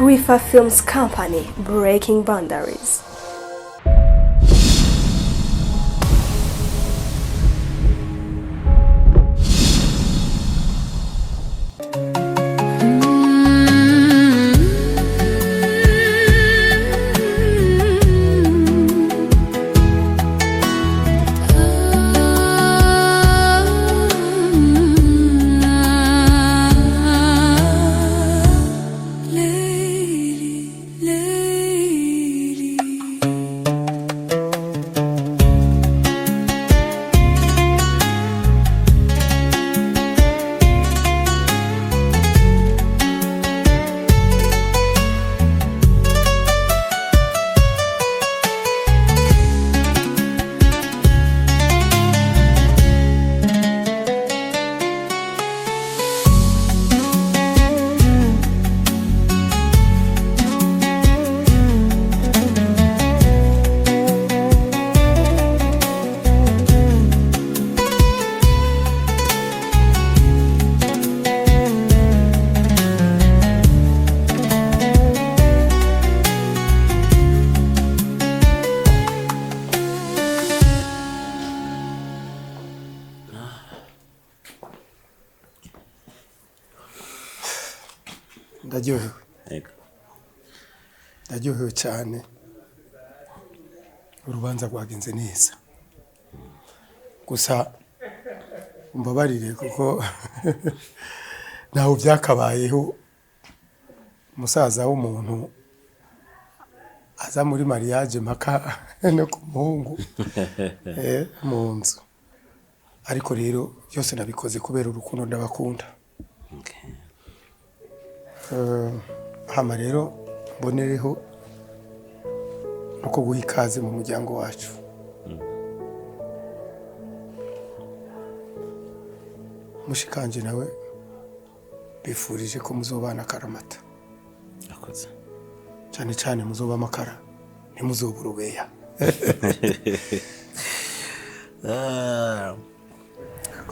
Rifa Films Company, breaking boundaries. Ndaryohewe cyane urubanza rwagenze neza gusa mbabarire kuko naho byakabayeho umusaza w'umuntu aza muri mariage maka no ku muhungu mu nzu ariko rero byose nabikoze kubera urukundo ndabakunda. Hama rero mbonereho nuko guha ikaze mu muryango wacu. Mushikanje nawe bifurije ko muzobana karamata. Akoze. Cyane cyane muzoba makara ntimuzobura ubeya.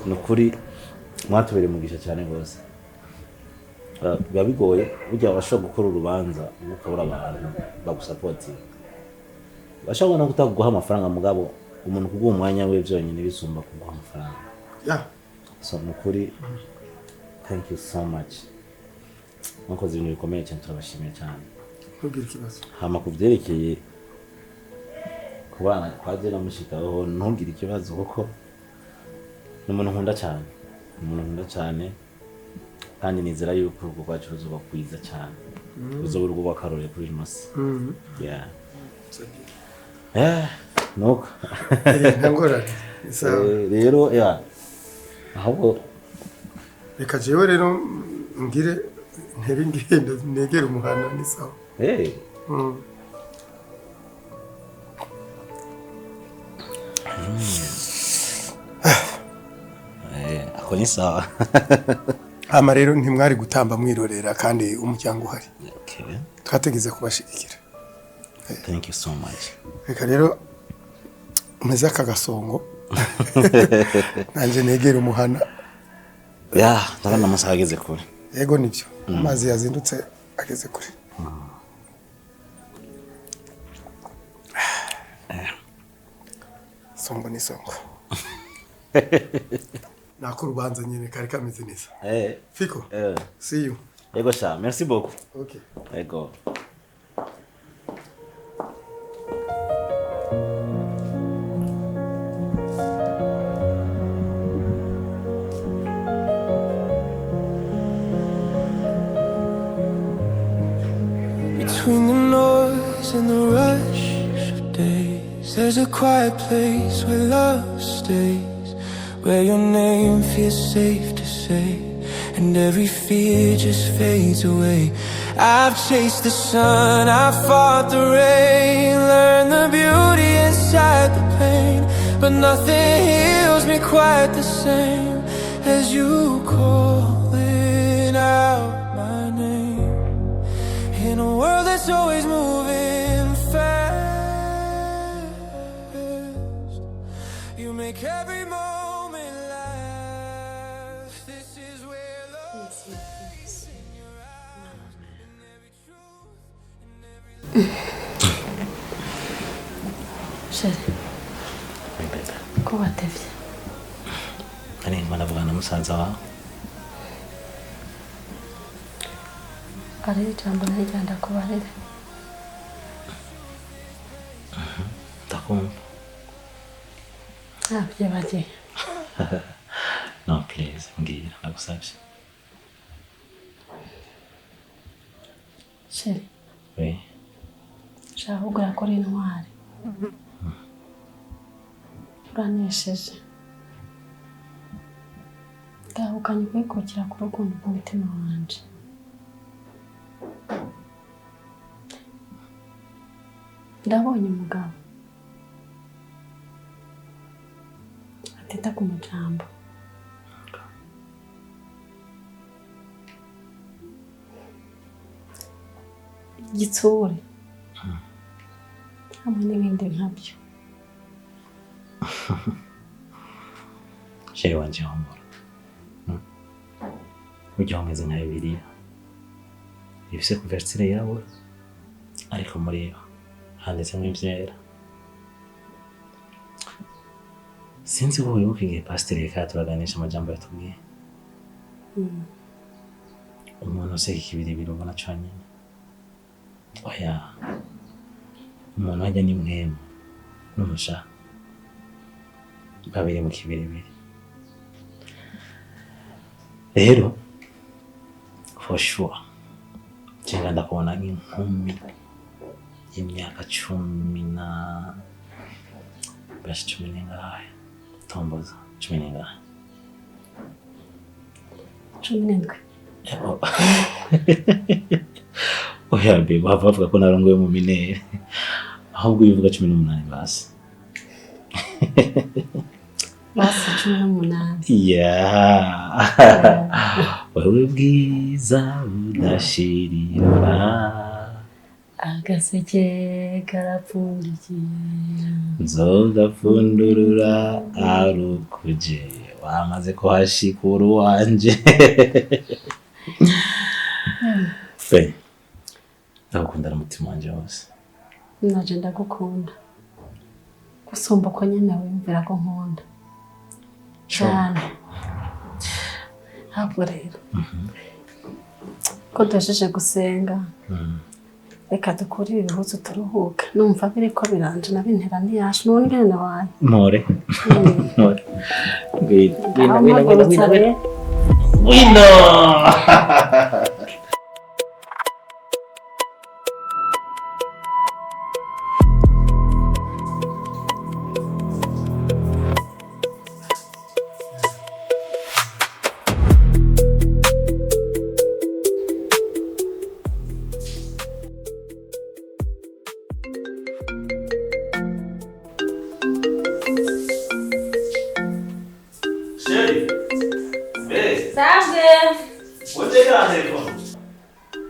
Nukuri mwatubere mugisha cyane gose. Biba bigoye burya bashobora gukora urubanza ukabura abantu bagusapoti. Bashobora no kutaguha amafaranga mugabo umuntu kuguha umwanya we byonyine bisumba kuguha amafaranga. Yeah. So nukuri thank you so much. Mukoze ibintu bikomeye cyane turabashimiye cyane. Ntugire ikibazo. Hama kuvyerekeye kubana kwaje namushikaho ntugire ikibazo kuko n'umuntu nkunda cyane. Umuntu nkunda cyane. Kandi nizera yuko urugo rwacu ruzoba kwiza cyane. Ruzoba urugo rw'akarorero kuri uyu munsi. Nuko. Ntangorane. Rero ahubwo reka jewe rero ngire ntebe ngende negera umuhana ni sawa. Ako ni sawa. Hama rero ntimwari gutamba mwirorera kandi umuryango uhari. Okay. Twategeze kubashigikira. Thank you so much. Reka rero umeze akagasongo. Nanje negera umuhana. Ndabona amasaha ageze kure. Yego nivyo. Amazi yazindutse ageze kure. Songo ni songo. Nako urubanza nyene kari kameze neza. Fiko. See you. Yego sha, merci beaucoup. Okay. Yego. Between the noise and the rush of days, there's a quiet place where love stays, where your name feels safe to say, and every fear just fades away. I've chased the sun, I've fought the rain, learned the beauty inside the pain, but nothing heals me quite the same as you calling out my name. In a world that's always moving fast, you make every moment last. This is where love is in your eyes, and every truth. Sheri. Ko batevye. Ari manavugana na musaza wawe. Ari ijambo nagenda kubarira. Ndakumva. Byabagiye. No, please, mbwira nagusabye. Sheri. Oui. Shaka kugura kuri intwari. Uranesheje. Ndahukanye kwikukira ku rukundo rw'umutima wanje. Ndabonye umugabo atita ku majambo. Igitsure hamwe n'ibindi nkabyo. Sheri wanje humura. Ujya umeze nka Bibiliya. Ifise kuversire yawe ariko muri yo handitsemo ivyera. Sinzi ko wibuka igihe pasiteri yakaturaganisha amajambo yatubwiye. Umuntu useka ikibiribiri ubona conyine. Oya. Umuntu ajya ni mwemu n'umusha. Babiri mu kibiribiri. Rero for sure jenga ndakubona nk'inkumi y'imyaka 10 basi 10 n'ingahe tomboza 10 n'ingahe 17. Oya be bavuga ko narongoye mu minere ahubwo bivuga 18 basi. Basi 18. Yeah. Wewe bwiza budashirira. Agaseke karapfundikiye. Nzogapfundurura ariko wamaze kuhashikura wanje. Fe. Ndakunda umutima wanje wose. Naje ndagukunda. Gusumba ko nyene wimvira ko nkunda. Cyane. Hapo rero. Ko dusheje gusenga. Reka dukuri ibihuzo turuhuka. Numva biriko biranje nabintera ntiyashe none ngene waye. More. More. Wino.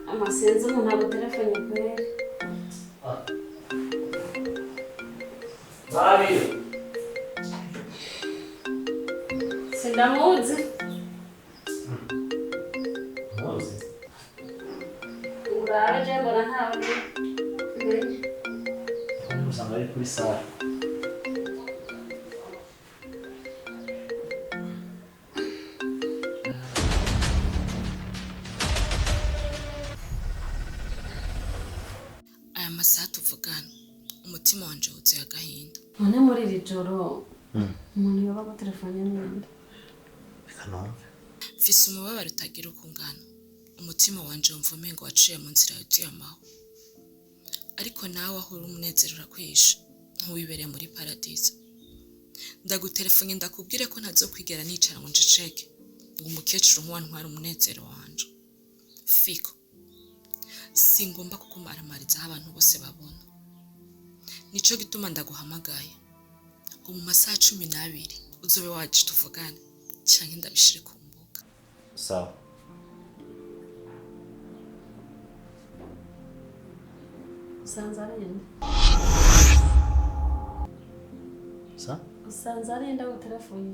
Amasenzo umuntu abo telefone kwere. Babi. Sindamuzi. Muzi. Uraje je mbona ntawe. Usanga ari kuri sala. Amasaha tuvugana umutima wanje wuzuye agahinda. None muri iri joro umuntu yoba ko telefone n'indi. Bikanumve. Mfise umubabaro utagira uko ungana. Umutima wanje wumva umengo waciye mu nzira yuzuye amaho. Ariko nawe aho uri umunezero urakwisha ntuwibereye muri paradizo. Ndagutelefone ndakubwire ko ntazokwigera nicara ngo njeceke ngo umukecuru nk'uwa ntwara umunezero wanje. Fiko. Singomba kukumaramariza abantu bose babona. Nico gituma ndaguhamagaye. Ngo mu masaha 12 uzobe waje tuvugane cyangwa ndabishire ku mbuga. Sawa. Sanzarinde. Sa? Sanzarinde ku telefone.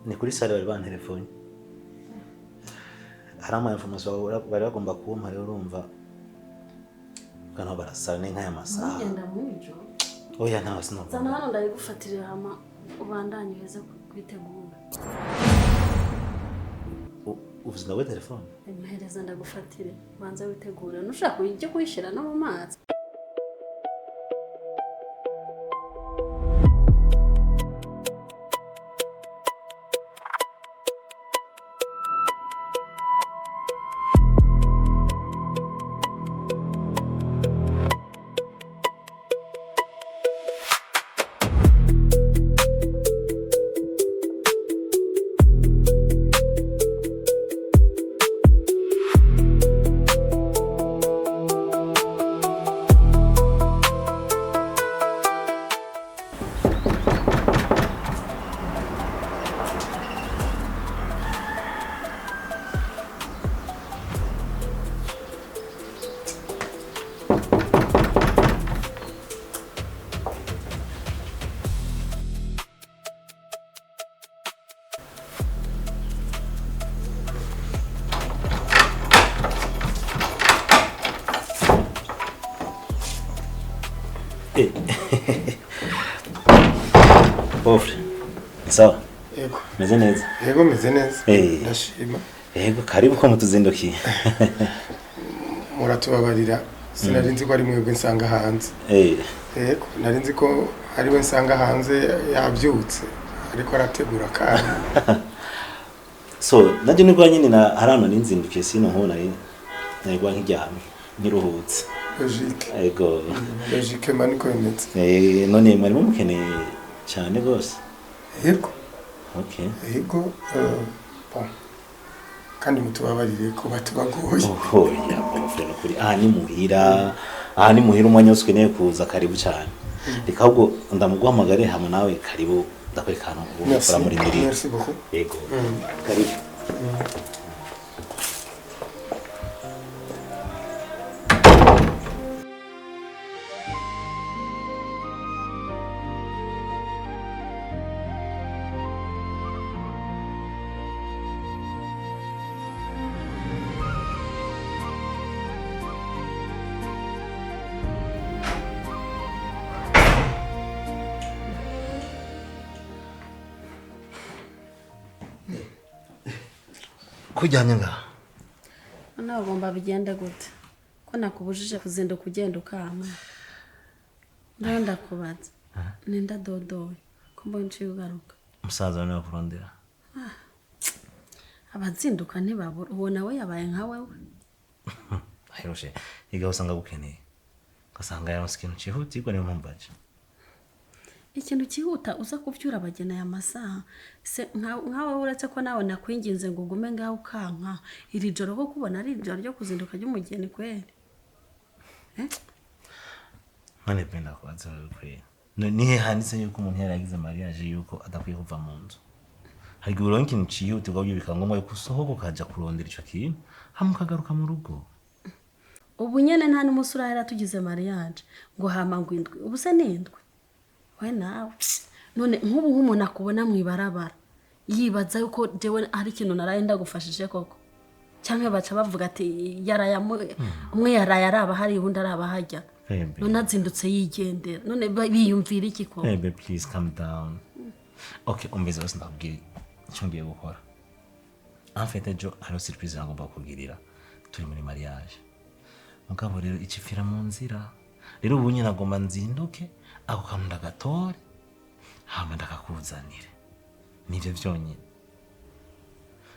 Ni kuri sale bari ban telefone. hari ama information bari bagomba kumpa rero urumva kana barasara n'inka y'amasaha ngenda mwijo oya ntawe sinumva zana hano ndayigufatirira hama ubandanye heza kwitegura uvuze nawe telefone mpereza ndagufatire banza witegura nushaka kujya kuyishira no mu mazi Ofre. Sawa. Yego. Meze neza. Yego meze neza. Eh. Ndashima. Yego karibu ko mutuzindukiye. Muratubabarira. Sinarinzi ko ari mwebwe nsanga hanze. Yego, narinzi ko ari we nsanga hanze yabyutse. Ariko arategura kandi. So, naje niko nyine na harano ninzindukiye sino nkona nayigwa nk'ijyamye. Niruhutse. Logique. Yego. Logique maniko imetse. None mwari mumukeneye cyane gose. Yego. Okay. Yego, bon. Kandi mutubabarire ko batubagoye. Ya bofre no kuri ni muhira umwanya wose ukeneye kuza karibu cyane. Reka ahubwo ndamuguhamagare hamwe nawe karibu ndakwerekana ubufara muri ndiri. Merci beaucoup. Yego. Karibu. Kujyanye nga nawe ugomba bigenda gute ko nakubujije kuzinduka ugenda ukama ndakubaza ninda dodoye ko mbona nciye ugaruka umusaza nawe kurondera abazinduka ntibabura uwo nawe yabaye nka wewe ahiroshe igaho usanga gukeneye ugasanga yaronse ikintu cyihutirwa niyo mpamvu aje ikintu cyihuta uza kuvyura abagena ya masaha se nkawe uretse ko nawe nakwinginze ngo ugume ngaho ukanka iri joro ko kubona ari ijoro ryo kuzinduka ry'umugeni kweli mane penda kwaza kweli nihe handitse yuko umuntu yaragize mariage yuko adakwiye kuva mu nzu hari igihe ikintu cyihutirwa byo bikangomwa yuko usohoka ukaja kurondera ico kintu hamukagaruka mu rugo ubu nyene nta n'umusura yari tugize mariage ngo hama ngo indwi ubu se nindwi we nawe none nk'ubu nk'umuntu akubona mu ibarabara yibaza yuko jewe ari ikintu naraye ndagufashije koko cyangwa baca bavuga ati yaraya umwe yaraye araba hari ubundi araba hajya none azindutse yigendera none biyumvira iki ko baby please calm down okay umvise wese ndabwira icyo ngiye gukora en fait ejo hari surprise ngomba kugirira turi muri mariage mugabo rero ikifira mu nzira rero ubu nyine nagomba nzinduke ako kantu ndagatore hama ndakakuzanire nivyo vyonyine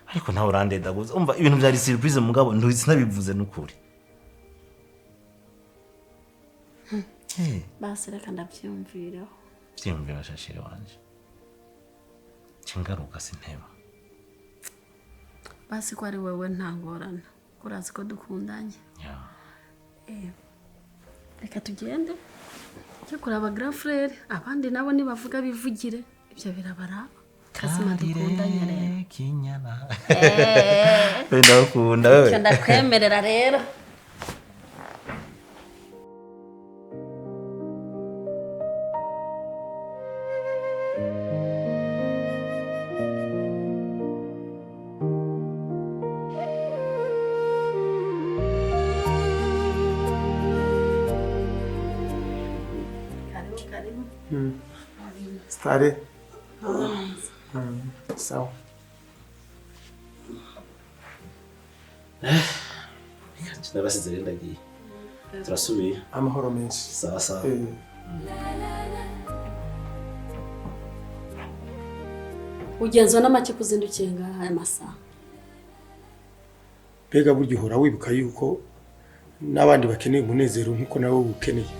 ariko nawe urandeda guza umva ibintu byari surprise mugabo sinabivuze n'ukuri basi reka ndabyumvireho byumvira shashire wanje cingaruka sinteba basi ko ari wewe ntangorana kurazi ko dukundanye reka tugende cyo kuraba grand frère abandi nabo nibavuga bivugire ibyo birabaraba kasima dukundanye rero kinyana ndakunda wewe cyo ndakwemerera rero Stare. Sawa. Ndabasize rero ndagiye. Turasubiye. Amahoro menshi. Sawa sawa. Ugenzwa n'amake kuzindukiye ngaha aya masaha. Bega buryo uhora wibuka yuko n'abandi bakeneye umunezero nkuko nawe ukeneye.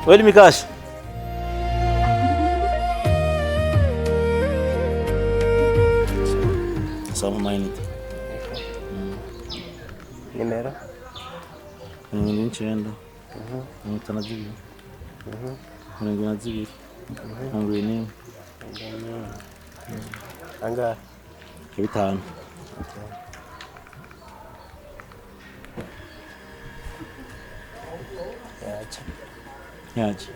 Wewe Mikashi. Sawa maini. Nimero? Ni nchendo. Mutanajibu. Mungu najibu. Mungu ni. Anga. Kibitano. Yaje.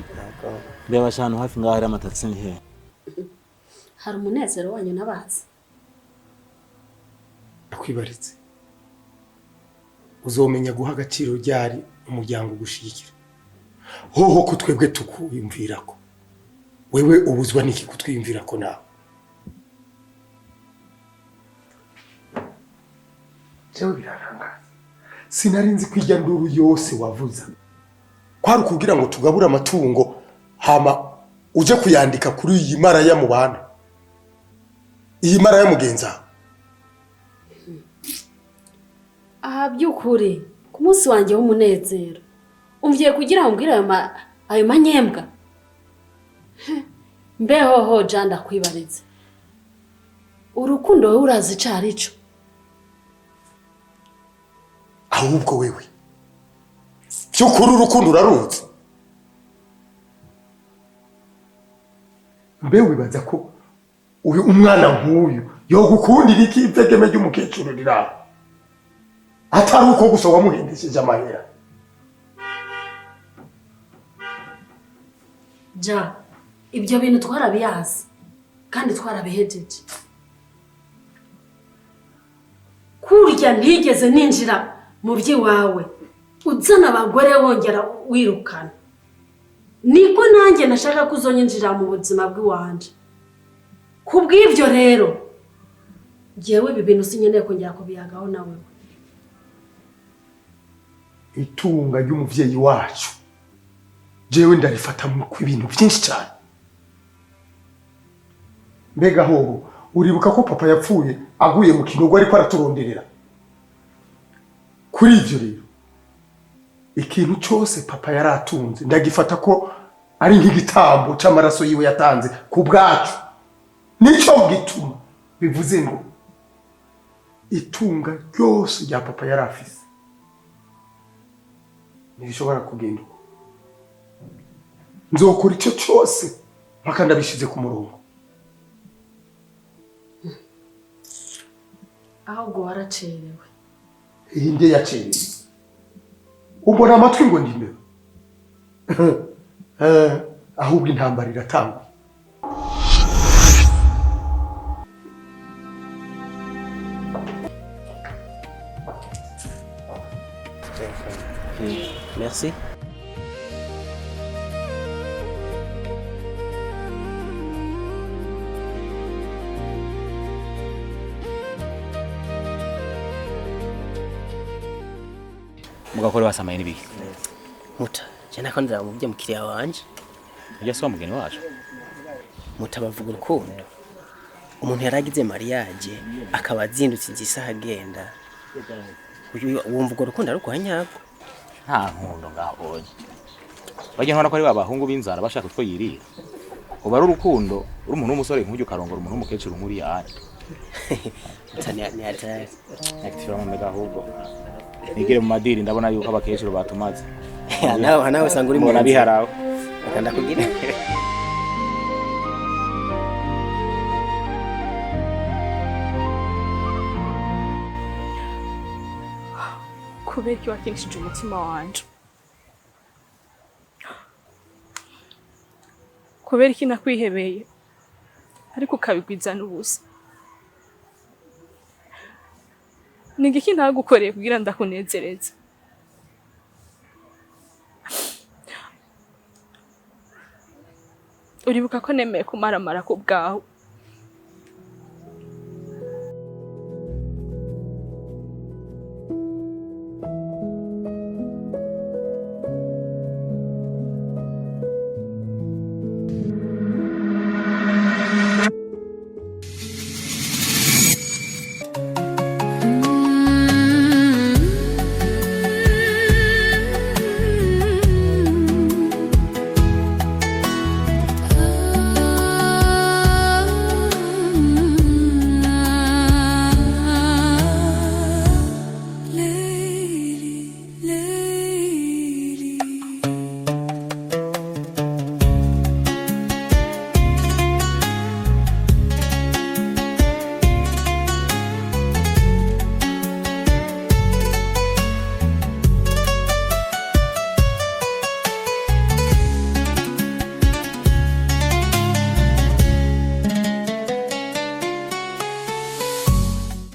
Beba shano hafi ngaho ari amatatsi ni he. Hari umunezero wanyu nabazi. Akwibaritse. Uzomenya guha agaciro ryari umuryango gushikira. Hoho kutwebwe tukuyumvirako. Wewe ubuzwa niki kutwiyumvirako nawe. Jewe birarangaza. Sinarinzi kwijya nduru yose wavuza. Kwari kugira ngo tugabura amatungo hama uje kuyandika kuri iyi mara ya mubana. Iyi mara ya mugenza. Aha byukuri ku munsi wanje w'umunezero. Umviye kugira ngo mbwire ayo manyembwa. Mbeho janda kwibarize. Urukundo we urazi carico. Ahubwo wewe. Byukuri urukundo uraruzi. Mbe wibaza ko uyu umwana nk'uyu yo gukundira iki ivegeme ry'umukecuru riraho. Atari uko gusa wamuhindishije amahera. Ja, ibyo bintu twarabiyazi kandi twarabihejeje. Kurya ntigeze ninjira mu byi wawe. Uzana abagore wongera wirukana. Niko nanjye nashaka kuzonyinjira mu buzima bw'iwanje. Kubw'ivyo rero jewe ibi bintu sinyeneye kongera kubiyagaho nawe. Itunga ry'umuvyeyi wacu jewe ndarifata mu kwibintu byinshi cyane. Mbega hobo uribuka ko papa yapfuye aguye mu kinogo ariko araturonderera. Kuri ivyo rero ikintu cyose papa yaratunze ndagifata ko ari nk'igitambo cy'amaraso yiwe yatanze ku bwacu. Nico gituma bivuze ngo itunga ryose rya papa yarafise nibishobora kugenda. Nzokora icyo cyose mpaka ndabishize ku murongo. Ahubwo waracerewe. Iyi nde yacerewe. Umbona amatwi ngo ndime. Ahubwo intambara iratangwa. Merci. Mugakore wasamaye nibiki? Muta, cyane ko ndira mubye mukiriya wanje. Ujya swa mugeni wacu. Muta bavuga urukundo. Umuntu yaragize mariage akaba azindutse inzisa agenda. Wumva uko rukundo ariko hanyako. Nta nkundo ngabonye. Bajye nkora ko ari babahungu b'inzara bashaka utwo yirira. Uba ari urukundo, uri umuntu w'umusore nk'ujye ukarongora umuntu w'umukecuru nk'uri yaje. Ni atari. Active mu mega ahubwo. Nigire mu madiri ndabona yuko abakecuru batumaze. Nawe usanga uri mu nabiharawe. Akanda kugira. Kubera ko wakinshije umutima wanje. Kubera ko nakwihebeye. ariko ukabigwiza n'ubusa. Ni igiki ntagukoreye kugira ndakunezereza? Uribuka ko nemeye kumaramara ku bwawe,